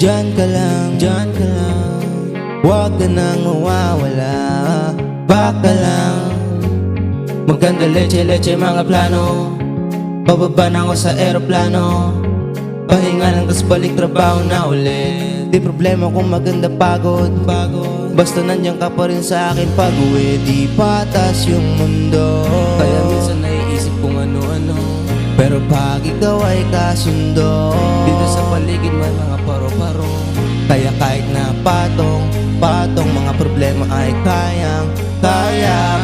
Diyan ka lang, huwag ka nang mawawala. Baka lang maganda leche-leche mga plano. Bababa na ako sa aeroplano. Pahinga lang tas balik trabaho na ulit. Di problema kung maganda pagod. Basta nandiyan ka pa rin sa akin pag-uwi. Di patas yung mundo, kaya minsan naiisip kung ano-ano. Pero pag ikaw ay kasundo, dito sa paligid may mga paro-paro. Kaya kahit na patong mga problema ay kaya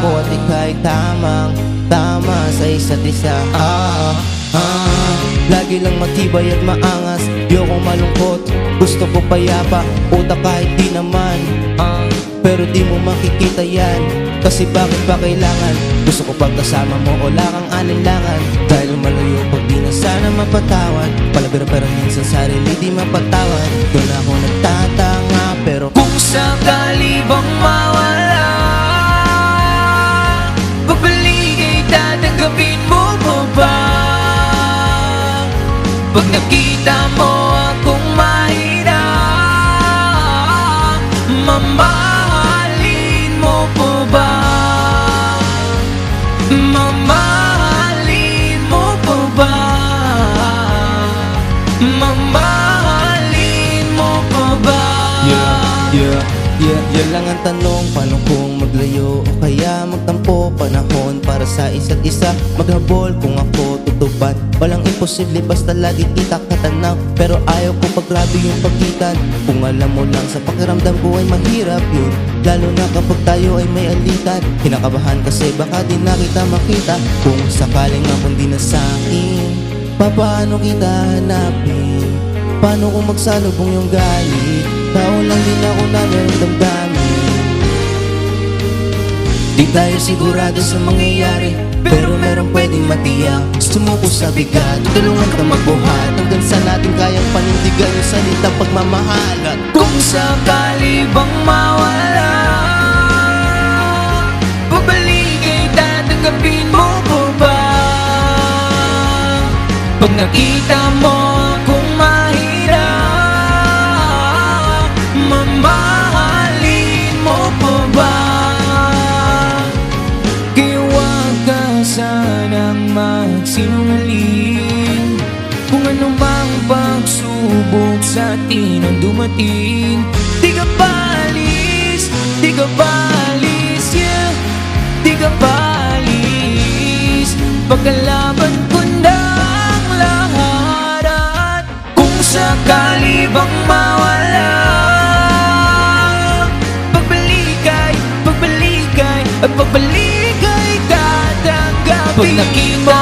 ko at ika'y tama sa isa't isa. Lagi lang matibay at maangas, ayokong malungkot, gusto ko payapa, utak kahit di naman. Pero di mo makikita yan, kasi bakit ba kailangan? Gusto ko pagkasama mo, wala kang alinlangan. Dahil malayo pag di na sana mapatawad. Palabira pero minsan sarili di mapatawad. Doon ako nagtatanga, pero kung sakali bang mawala, pagbalik ay tatanggapin mo pa ba? Pag nakita mo akong mahirap, mamahalin mo po ba? Mamahalin mo po ba? Mamahalin mo po ba? Yan lang ang tanong, paano kung maglayo o kaya magtampo? Panahon para sa isa't isa, maghabol kung ako tutupad. Walang imposible basta lagi kita katanaw. Pero ayaw ko pag grabe yung pagkitan. Kung alam mo lang sa pakiramdam ko ay mahirap yun, lalo na kapag tayo ay may alitan. Kinakabahan kasi baka di na kita makita. Kung sakaling ako di na sa'kin, paano kita hanapin? Paano kung magsalubong yung galit? Tao lang din ako na meron damdamin. Di tayo sigurado sa mangyayari, pero meron pwedeng matiyak. Sumuko sa bigat, tulungan ka magbuhat, hanggang sa natin kayang panindigan yung salita pagmamahal. At kung sakali bang mawala, pagbalik ay tatanggapin mo po ba? Pag nakita mo akong mahirap, mamahalin mo po ba? Kaya huwag ka sanang magsinungaling. Kung ano mang pagsubok sa atin ang dumating, di ka paalis, yeah, di ka paalis. Pagkalaban ko na ang lahat. At kung sakali bang mawala, pagbalik ay tatanggapin. Pag nakita